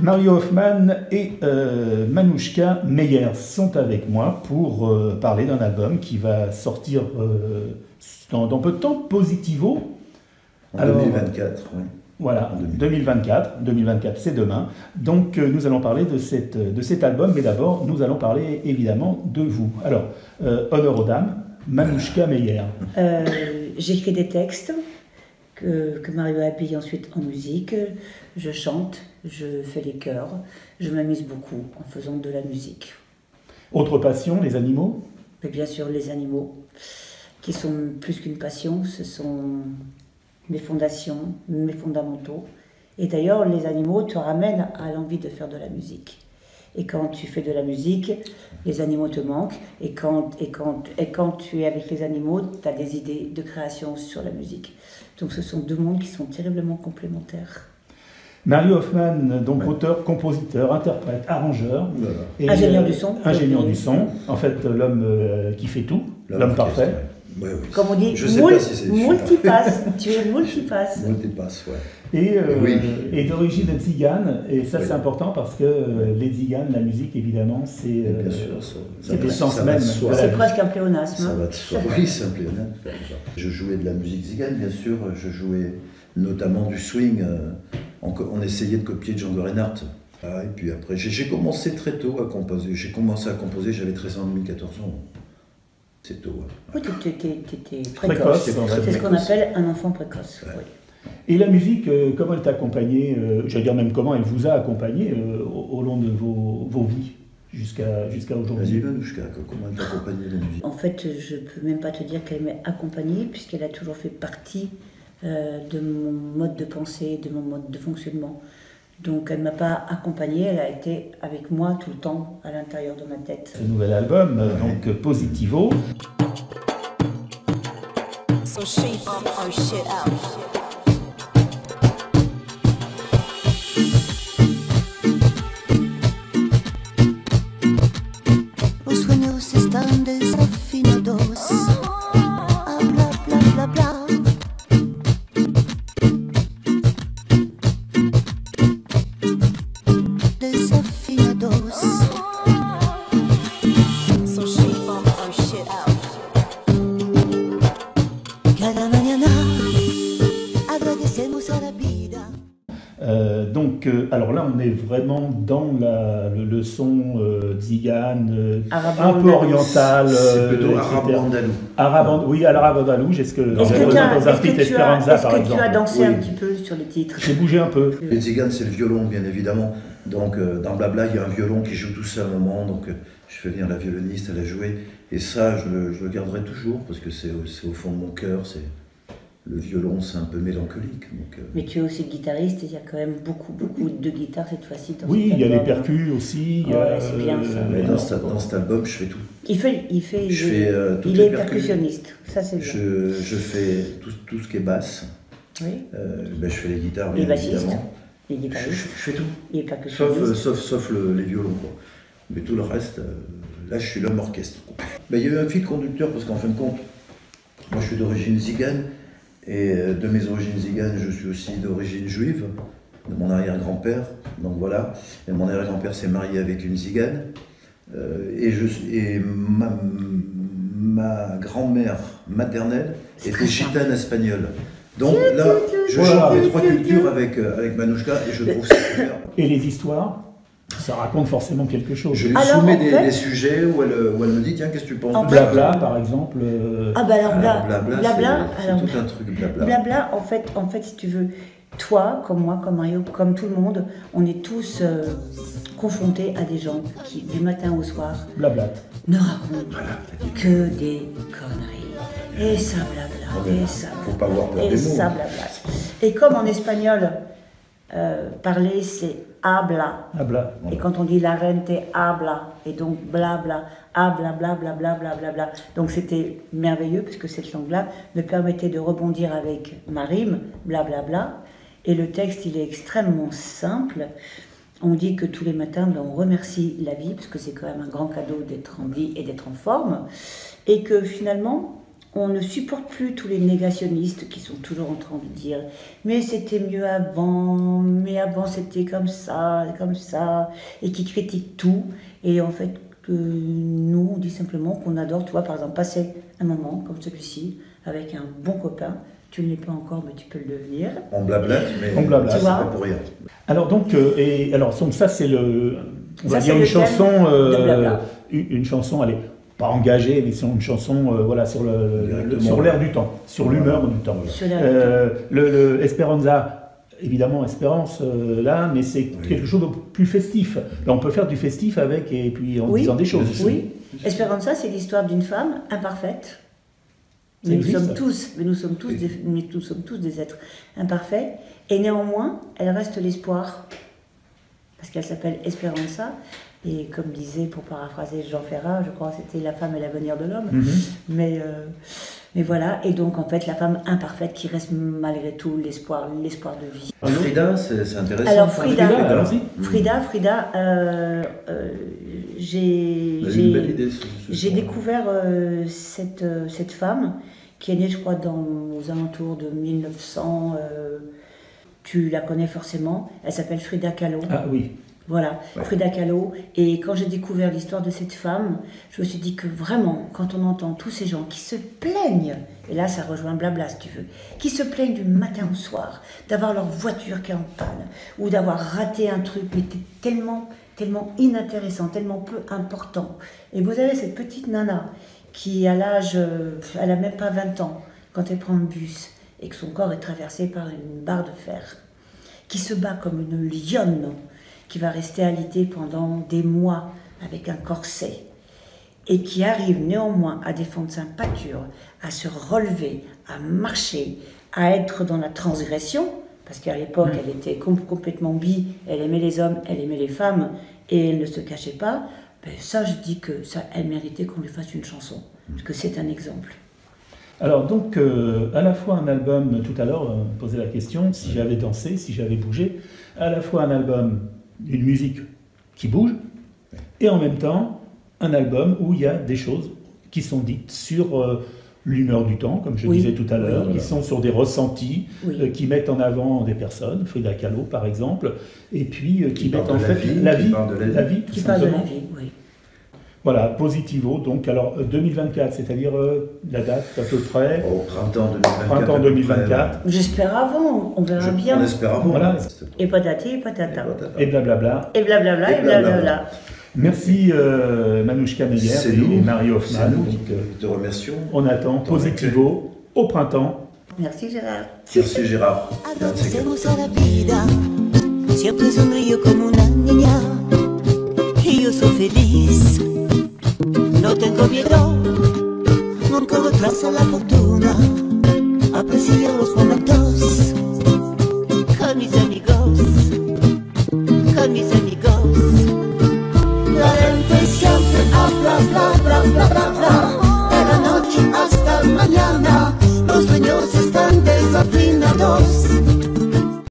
Mario Hoffman et Manouchka Meyer sont avec moi pour parler d'un album qui va sortir dans peu de temps, Positivo. En 2024, oui. Voilà, 2024. 2024, c'est demain. Donc nous allons parler de cet album, mais d'abord nous allons parler évidemment de vous. Alors, honneur aux dames, Manouchka Meyer. J'écris des textes que Mario habille ensuite en musique. Je chante, je fais les chœurs, je m'amuse beaucoup en faisant de la musique. Autre passion, les animaux? Mais bien sûr, les animaux, qui sont plus qu'une passion, ce sont mes fondations, mes fondamentaux. Et d'ailleurs, les animaux te ramènent à l'envie de faire de la musique. Et quand tu fais de la musique, les animaux te manquent. Et quand tu es avec les animaux, tu as des idées de création sur la musique. Donc ce sont deux mondes qui sont terriblement complémentaires. Mario Hoffman, donc auteur, compositeur, interprète, arrangeur. Voilà. Et, ingénieur du son. Ingénieur du son. En fait, l'homme qui fait tout, l'homme parfait. Ouais, oui. Comme on dit, je sais pas si c'est multipasse. Tu es multipasse. Multipasse, ouais. Et d'origine tzigane, et ça oui. C'est important parce que les tziganes, la musique évidemment, c'est l'essence même. C'est presque un pléonasme. Ça va de soi. Oui, c'est un pléonasme. Je jouais de la musique tzigane, bien sûr. Je jouais notamment du swing. On essayait de copier Django Reinhardt. Et puis après, j'ai commencé très tôt à composer. J'ai commencé à composer, j'avais 13 ans, 14 ans. C'est tôt. Oui, tu étais précoce. C'est ce qu'on appelle un enfant précoce. Ouais. Oui. Et la musique, comment elle t'a accompagné, j'allais dire même comment elle vous a accompagné au long de vos vies jusqu'à aujourd'hui? Vas-y Manouchka, comment elle t'a accompagné la musique? En fait, je ne peux même pas te dire qu'elle m'a accompagnée, puisqu'elle a toujours fait partie de mon mode de pensée, de mon mode de fonctionnement. Donc elle ne m'a pas accompagnée, elle a été avec moi tout le temps à l'intérieur de ma tête. Ce nouvel album, donc Positivo. So shape our shit out. Los sueños están desafinados. Bla bla bla bla. Desafinados. So shape our shit out. Cada mañana agradecemos a la vida. Alors là, on est vraiment dans le son tzigane, Arabo un peu oriental. C'est plutôt etc. arabo-andalou. Oui, arabo-andalou, j'ai ce que Est-ce dans un petit Esperanza, par que exemple. tu as dansé Oui. un petit peu sur les titres? J'ai bougé un peu. Les tziganes, c'est le violon, bien évidemment. Donc, dans Blabla, il y a un violon qui joue tout seul à un moment. Donc, je fais venir la violoniste, elle a joué. Et ça, je le garderai toujours, parce que c'est au fond de mon cœur. Le violon, c'est un peu mélancolique. Donc, Mais tu es aussi guitariste, et il y a quand même beaucoup de guitares cette fois-ci. Oui, il y a les percus aussi. Ouais, c'est bien ça. mais dans cet album, je fais tout. Il toutes est les percussionniste, ça c'est bien. Je fais tout ce qui est basse. Oui. Je fais les guitares, Les bien bassistes, évidemment. les Je guitaristes, fais tout. les percussionnistes. Sauf les violons, quoi. Mais tout le reste, là, je suis l'homme orchestre. Il y a eu un fil conducteur, parce qu'en fin de compte, moi, je suis d'origine tzigane, et de mes origines tziganes, je suis aussi d'origine juive, de mon arrière-grand-père. Donc voilà, et mon arrière-grand-père s'est marié avec une tzigane, et ma grand-mère maternelle était gitane espagnole. Donc là, je chante les trois cultures avec Manouchka, et je trouve ça super. Et les histoires, ça raconte forcément quelque chose. Je lui Alors, soumets en fait, des sujets où elle me dit, tiens, qu'est-ce que tu penses En de fait, Blabla, par exemple. Ah bah alors Blabla, c'est alors, tout un truc, Blabla. Blabla, en fait, si tu veux, toi, comme moi, comme Mario, comme tout le monde, on est tous confrontés à des gens qui, du matin au soir, Blabla. ne racontent que des conneries. Et ça blabla, et ça Faut pas avoir peur et des ça mots. blabla. Et comme en espagnol, parler c'est habla. Blabla. Et quand on dit la rente habla, et donc blabla, habla, blabla, blabla, blabla. Donc c'était merveilleux, parce que cette langue-là me permettait de rebondir avec ma rime, blablabla. Et le texte, il est extrêmement simple. On dit que tous les matins, on remercie la vie, parce que c'est quand même un grand cadeau d'être en vie et d'être en forme. Et que finalement, on ne supporte plus tous les négationnistes qui sont toujours en train de dire mais c'était mieux avant, mais avant c'était comme ça, et qui critiquent tout. Et en fait, que nous, on dit simplement qu'on adore, tu vois, par exemple, passer un moment comme celui-ci avec un bon copain. Tu ne l'es pas encore, mais tu peux le devenir. On blablate, mais On blablate. c'est pas pour rien. Alors donc, donc ça c'est on va Ça, dire c'est une le chanson, thème de Blabla. une chanson, elle est pas engagée, mais c'est une chanson, voilà, sur l'air du temps, sur l'humeur du temps. Sur l'air du temps. Le Esperanza. Évidemment, Espérance, là, mais c'est quelque chose de plus festif. Là, on peut faire du festif avec, et puis en disant des choses. Oui, Esperanza, c'est l'histoire d'une femme imparfaite. Ça Mais existe. nous sommes tous des êtres imparfaits. Et néanmoins, elle reste l'espoir. Parce qu'elle s'appelle Esperanza. Et comme disait, pour paraphraser Jean Ferrat, je crois que c'était la femme et l'avenir de l'homme. Mais voilà, et donc en fait la femme imparfaite qui reste malgré tout l'espoir de vie. Frida, c'est intéressant. Alors Frida, allons-y. Frida, j'ai découvert cette femme qui est née, je crois, aux alentours de 1900. Tu la connais forcément. Elle s'appelle Frida Kahlo. Ah oui. Voilà, Frida Kahlo. Et quand j'ai découvert l'histoire de cette femme, je me suis dit que vraiment, quand on entend tous ces gens qui se plaignent, et là ça rejoint Blabla si tu veux, qui se plaignent du matin au soir, d'avoir leur voiture qui est en panne, ou d'avoir raté un truc, mais tellement inintéressant, tellement peu important. Et vous avez cette petite nana qui, à l'âge, elle n'a même pas 20 ans, quand elle prend le bus, et que son corps est traversé par une barre de fer, qui se bat comme une lionne, qui va rester alitée pendant des mois avec un corset et qui arrive néanmoins à défendre sa pâture, à se relever, à marcher, à être dans la transgression, parce qu'à l'époque elle était complètement bi, elle aimait les hommes, elle aimait les femmes et elle ne se cachait pas, ben ça je dis que ça, elle méritait qu'on lui fasse une chanson, parce que c'est un exemple. Alors donc, à la fois un album, tout à l'heure, on posait la question, si j'avais dansé, si j'avais bougé, à la fois un album, une musique qui bouge, et en même temps, un album où il y a des choses qui sont dites sur l'humeur du temps, comme je disais tout à l'heure, qui sont sur des ressentis, qui mettent en avant des personnes, Frida Kahlo par exemple, et puis qui mettent en fait la vie, tout simplement. Oui. Voilà, Positivo, donc alors 2024, c'est-à-dire la date à peu près Au printemps 2024. Printemps 2024. J'espère avant, on verra bien. On espère avant. Voilà. Et patati et patata. Et blablabla. Et blablabla, et blablabla. Merci Manouchka Meyer et Marie Hoffman. Nous Donc, te remercions. on attend Positivo au printemps. Merci Gérard. Merci Gérard. Avancemos a la vida, siempre sonrío como una niña, y yo soy feliz, no tengo miedo, nunca retraso la fortuna.